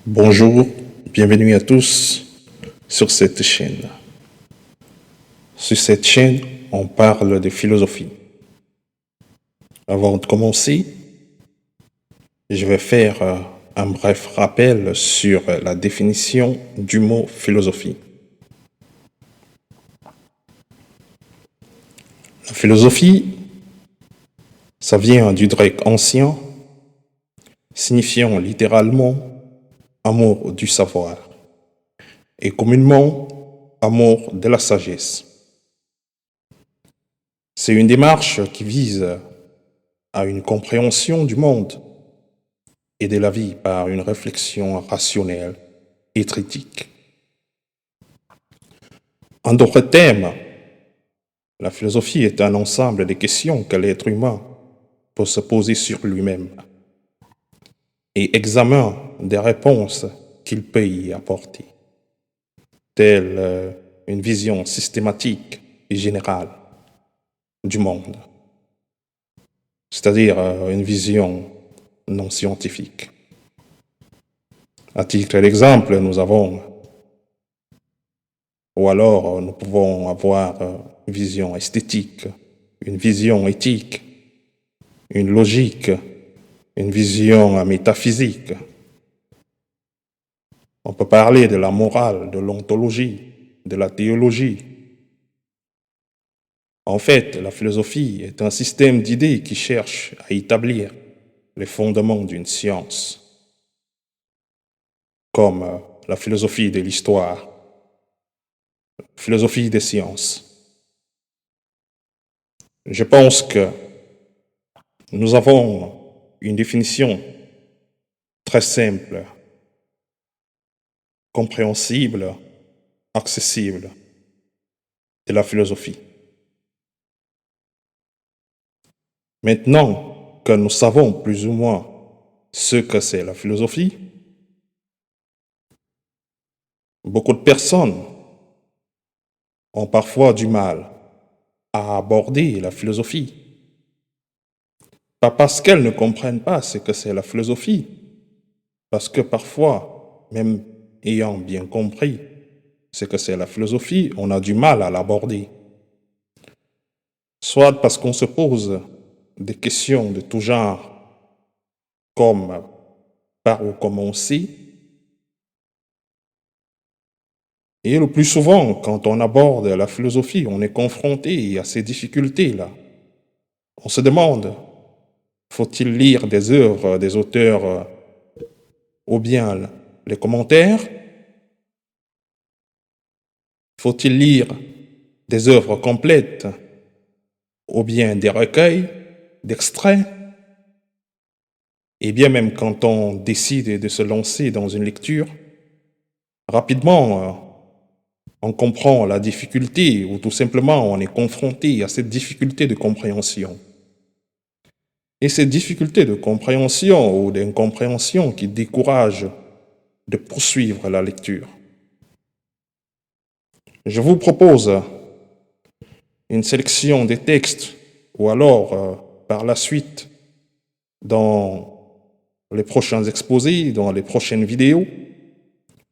Bonjour, bienvenue à tous sur cette chaîne. Sur cette chaîne, on parle de philosophie. Avant de commencer, je vais faire un bref rappel sur la définition du mot philosophie. La philosophie, ça vient du grec ancien, signifiant littéralement amour du savoir et communément amour de la sagesse. C'est une démarche qui vise à une compréhension du monde et de la vie par une réflexion rationnelle et critique. En d'autres termes, la philosophie est un ensemble de questions que l'être humain peut se poser sur lui-même et examine des réponses qu'il peut y apporter, telle une vision systématique et générale du monde, c'est-à-dire une vision non scientifique. À titre d'exemple, nous pouvons avoir une vision esthétique, une vision éthique, une logique, une vision métaphysique. On peut parler de la morale, de l'ontologie, de la théologie. En fait, la philosophie est un système d'idées qui cherche à établir les fondements d'une science, comme la philosophie de l'histoire, la philosophie des sciences. Je pense que nous avons une définition très simple, compréhensible, accessible de la philosophie. Maintenant que nous savons plus ou moins ce que c'est la philosophie, beaucoup de personnes ont parfois du mal à aborder la philosophie. Pas parce qu'elles ne comprennent pas ce que c'est la philosophie, parce que parfois, même ayant bien compris ce que c'est la philosophie, on a du mal à l'aborder. Soit parce qu'on se pose des questions de tout genre, comme par où commencer. Et le plus souvent, quand on aborde la philosophie, on est confronté à ces difficultés-là. On se demande, faut-il lire des œuvres des auteurs ou bien les commentaires? Faut-il lire des œuvres complètes ou bien des recueils, d'extraits? Et bien même quand on décide de se lancer dans une lecture, rapidement, on comprend la difficulté ou tout simplement on est confronté à cette difficulté de compréhension. Et cette difficulté de compréhension ou d'incompréhension qui décourage de poursuivre la lecture. Je vous propose une sélection des textes ou alors par la suite dans les prochains exposés, dans les prochaines vidéos,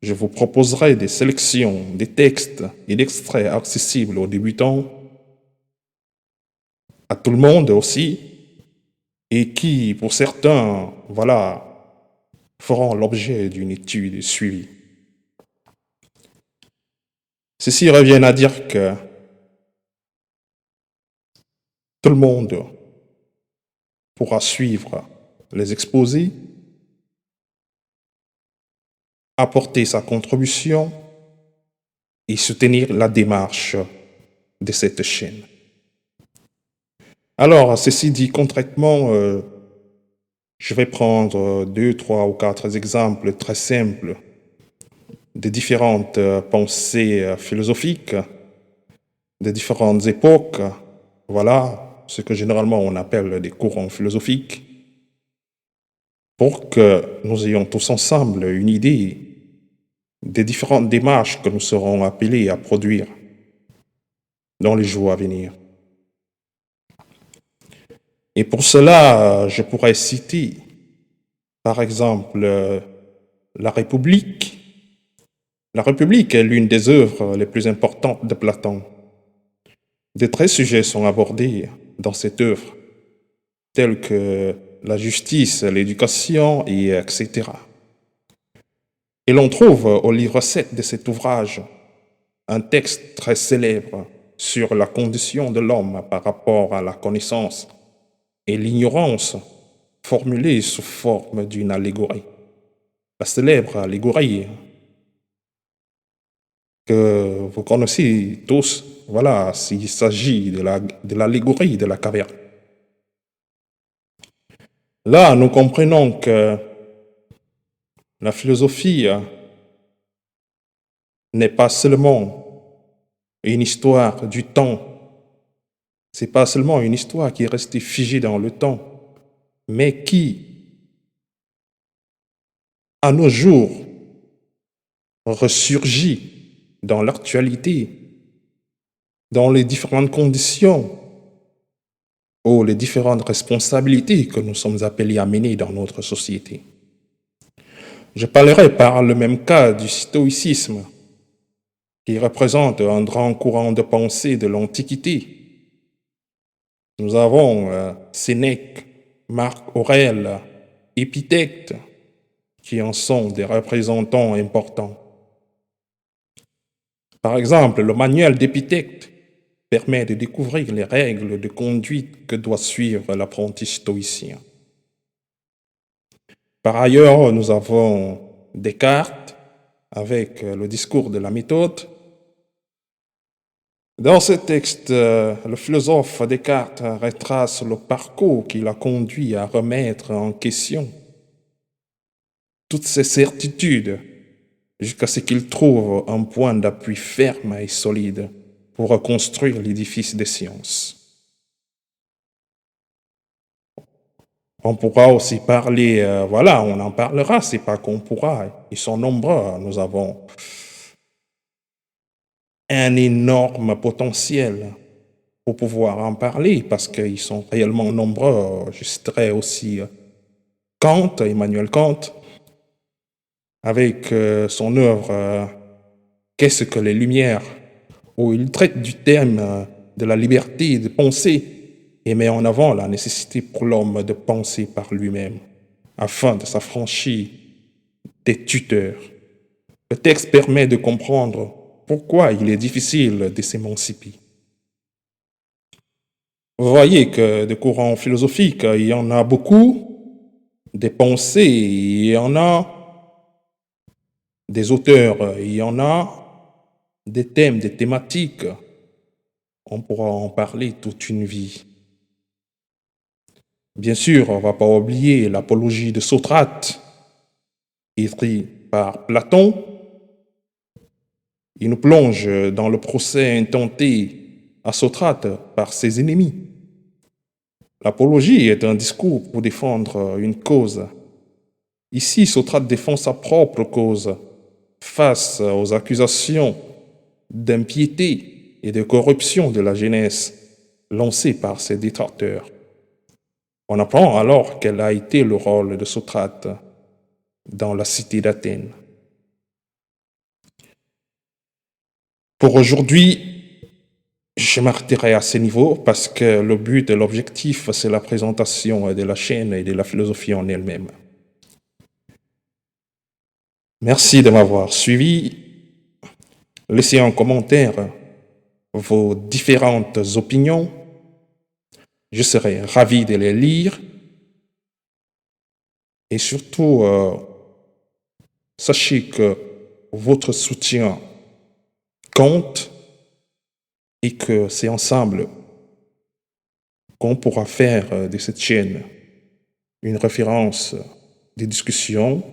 je vous proposerai des sélections des textes et d'extraits accessibles aux débutants, à tout le monde aussi, et qui, pour certains, feront l'objet d'une étude suivie. Ceci revient à dire que tout le monde pourra suivre les exposés, apporter sa contribution et soutenir la démarche de cette chaîne. Alors, ceci dit concrètement, je vais prendre 2, 3 ou 4 exemples très simples de différentes pensées philosophiques, de différentes époques, ce que généralement on appelle des courants philosophiques, pour que nous ayons tous ensemble une idée des différentes démarches que nous serons appelés à produire dans les jours à venir. Et pour cela, je pourrais citer, par exemple, La République. La République est l'une des œuvres les plus importantes de Platon. De très sujets sont abordés dans cette œuvre, tels que la justice, l'éducation, et etc. Et l'on trouve au livre 7 de cet ouvrage un texte très célèbre sur la condition de l'homme par rapport à la connaissance et l'ignorance, formulé sous forme d'une allégorie. La célèbre allégorie que vous connaissez tous, voilà, s'il s'agit de l'allégorie de la caverne. Là, nous comprenons que la philosophie n'est pas seulement une histoire du temps, c'est pas seulement une histoire qui est restée figée dans le temps, mais qui, à nos jours, ressurgit dans l'actualité, dans les différentes conditions ou les différentes responsabilités que nous sommes appelés à mener dans notre société. Je parlerai par le même cas du stoïcisme, qui représente un grand courant de pensée de l'Antiquité. Nous avons Sénèque, Marc Aurèle, Épithète, qui en sont des représentants importants. Par exemple, le manuel d'Épithète permet de découvrir les règles de conduite que doit suivre l'apprenti stoïcien. Par ailleurs, nous avons Descartes avec le discours de la méthode. Dans ce texte, le philosophe Descartes retrace le parcours qui l'a conduit à remettre en question toutes ses certitudes jusqu'à ce qu'il trouve un point d'appui ferme et solide pour reconstruire l'édifice des sciences. On pourra aussi parler, on en parlera, c'est pas qu'on pourra, ils sont nombreux, nous avons un énorme potentiel pour pouvoir en parler parce qu'ils sont réellement nombreux. Je citerai aussi Kant, Emmanuel Kant, avec son œuvre Qu'est-ce que les Lumières, où il traite du thème de la liberté de penser et met en avant la nécessité pour l'homme de penser par lui-même afin de s'affranchir des tuteurs. Le texte permet de comprendre pourquoi il est difficile de s'émanciper. Vous voyez que des courants philosophiques, il y en a beaucoup, des pensées, il y en a, des auteurs, il y en a, des thèmes, des thématiques. On pourra en parler toute une vie. Bien sûr, on ne va pas oublier l'apologie de Socrate, écrite par Platon. Il nous plonge dans le procès intenté à Socrate par ses ennemis. L'apologie est un discours pour défendre une cause. Ici, Socrate défend sa propre cause face aux accusations d'impiété et de corruption de la jeunesse lancées par ses détracteurs. On apprend alors quel a été le rôle de Socrate dans la cité d'Athènes. Pour aujourd'hui, je m'arrêterai à ce niveau parce que le but et l'objectif, c'est la présentation de la chaîne et de la philosophie en elle-même. Merci de m'avoir suivi. Laissez en commentaire vos différentes opinions. Je serai ravi de les lire. Et surtout, sachez que votre soutien compte et que c'est ensemble qu'on pourra faire de cette chaîne une référence de discussion,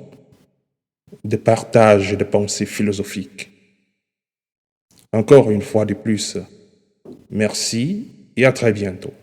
de partage de pensées philosophiques. Encore une fois de plus, merci et à très bientôt.